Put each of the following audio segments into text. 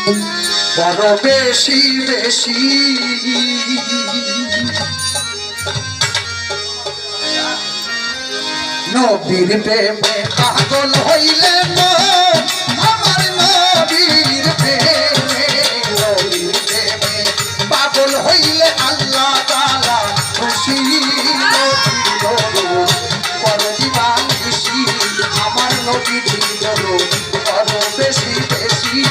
বড় বেশি বেশি নবীর প্রেমে পাগল হইলে আমার নবীর প্রেমে পাগল হইলে আল্লাহ তাআলা খুশি বড় দিবানিশি আমার নবীর বড় বেশি বেশি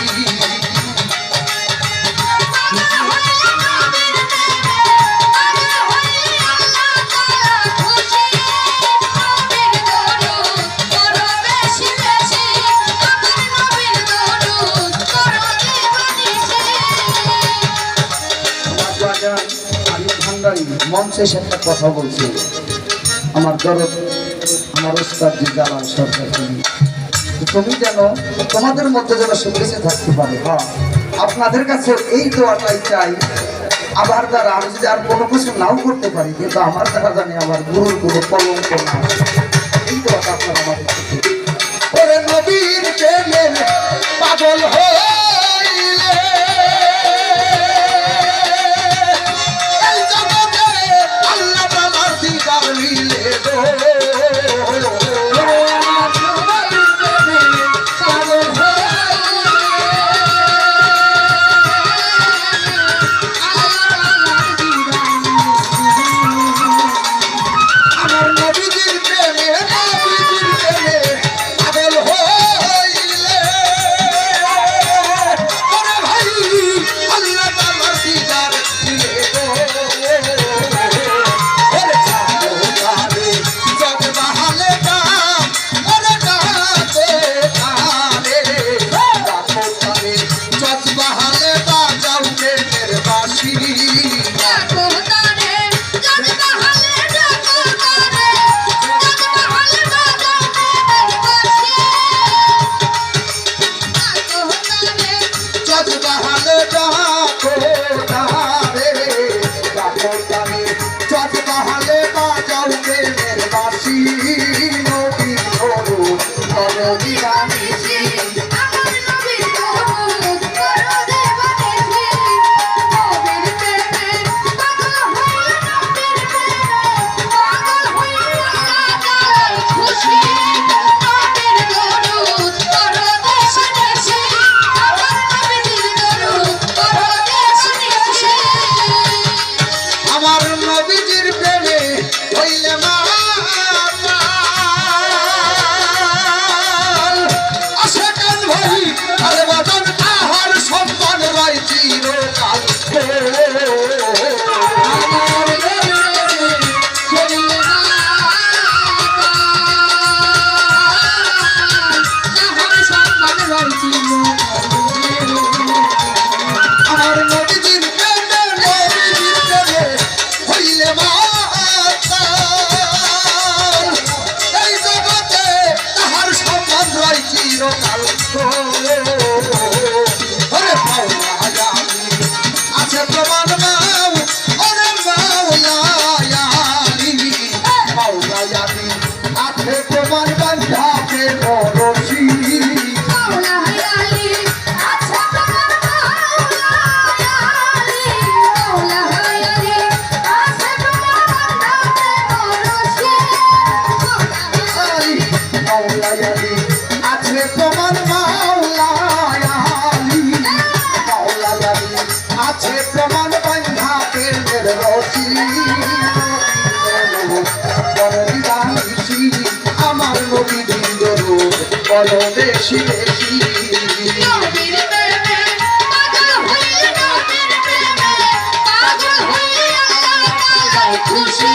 মঞ্চে একটা কথা বলছি আমার দরদ আমার উস্তাদ জালাল সরকার তুমি যেন তোমাদের মধ্যে যেন সে বেঁচে থাকতে পারে। হ্যাঁ, আপনাদের কাছে এই দোয়াটাই চাই। আবার দ্বারা আমি যদি আর কোনো কিছু নাও করতে পারি, কিন্তু আমার দ্বারা জানি আমার গুরুর কোনো কলঙ্ক না, এই দোয়াটা আপনারা আমাদের ওরে নবীর প্রেমে পাগল হইলে আমার নবী বড় বেশি বেশি খুশি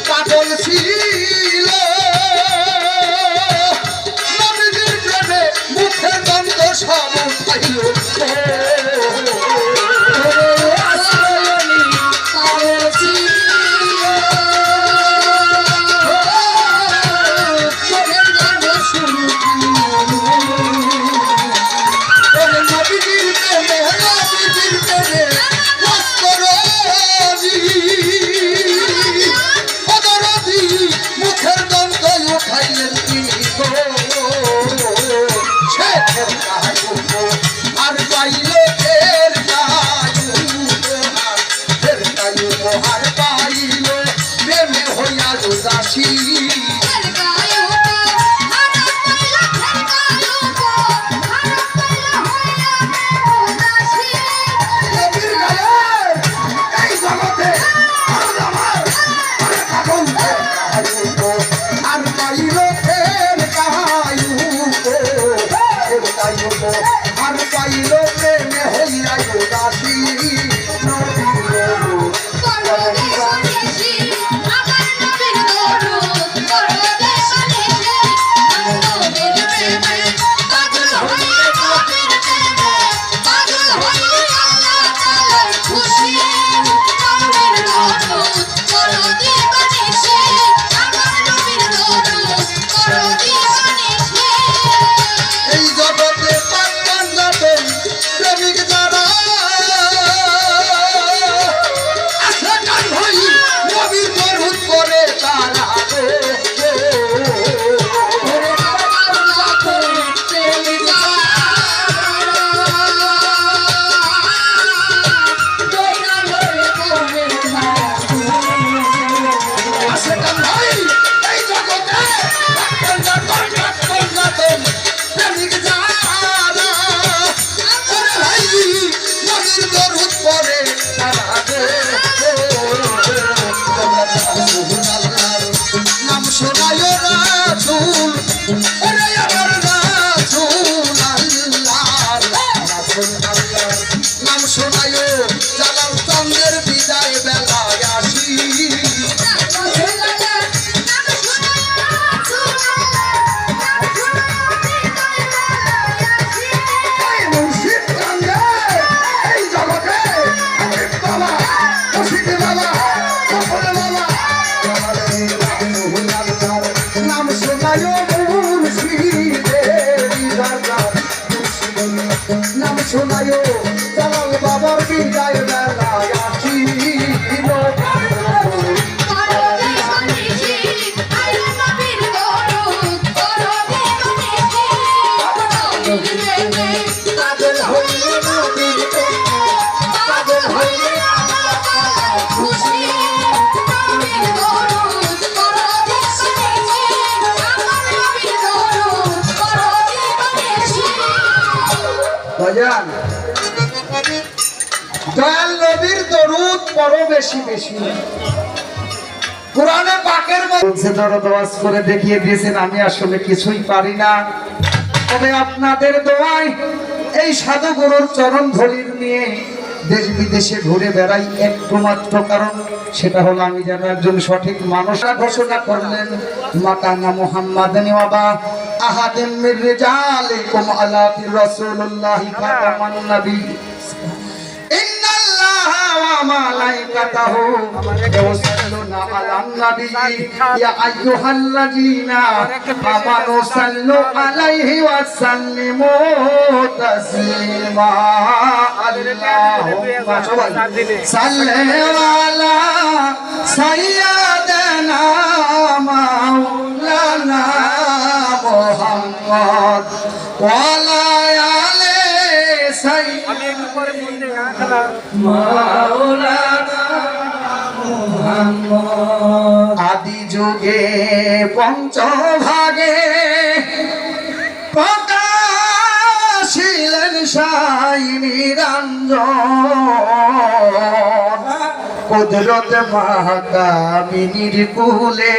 পাগল ছিল নবীর প্রেমে মুখে দ্বন্দ্ব সব পাইল শোনায়ো জালাল বাবার বিদায় বেলায় আসিল ভজন দয়াল নবীর দরুদ পড়ো বেশি বেশি। কোরআনে পাকের বলছে দরদ ওয়াজ করে দেখিয়ে দিয়েছেন, আমি আসলে কিছুই পারি না, তবে আপনাদের দোয়ায় এই সাধু গুরুর চরণ ধরির নিয়ে দেশ বিদেশে ঘুরে বেড়াই একমাত্র কারণ, সেটা হলো আমি যেন একজন সঠিক মানুষ ঘোষণা করলেন মাকানা মুহাম্মাদানি ওয়া আহাদিম মির রিজালিকুম আলাতি রাসূলুল্লাহি খাতামান নবী ইন্নাল্লাহা ওয়া মালাইকাতাহু ইউসাল্লুনা আলান নবী ইয়া আইয়ুহাল্লাযীনা আমানু সাল্লু আলাইহি ওয়া সাল্লিমু তাসলিমা। আল্লাহুম্মা সাল্লি আলা সাইয়্যিদিনা মাওলানা মুহাম্মদ ওয়া আলা আলি সাইয়্যিদিনা মাওলানা মুহাম্মদ। আদি যুগে পঞ্চভাগে প্রকাশিলেন সাই নিরঞ্জন, কুদরত মাহকামিনীর কুলে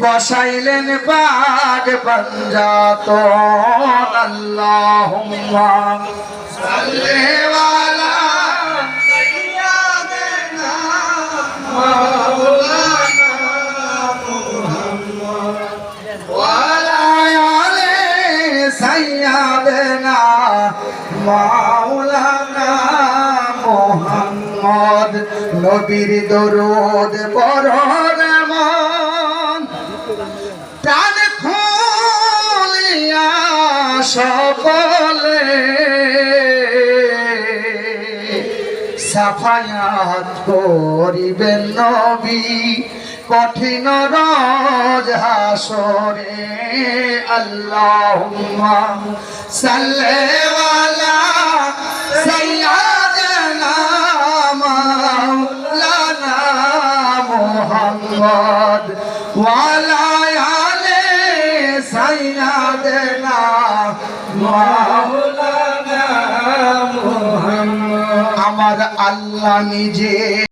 বসাইলেন পাগ পঞ্জাতন। আল্লাহুম্মা সাল্লি আলা সাইয়্যিদিনা মাওলানা মুহাম্মদ ওয়া আলা আলি সাইয়্যিদিনা মাওলানা মুহাম্মদ। নবীর দরুদ পড়ো মন প্রাণ খুলিয়া সকলে, সাফায়াত করিবেন নবী কঠিন রোজ হাসরে। আল্লাহুম্মা সাল্লি আলা সাইয়্যিদিনা মাওলানা মুহাম্মদ ওয়া আলা আলি সাইয়্যিদিনা মাওলানা মুহাম্মদ। আমার আল্লাহ নিজে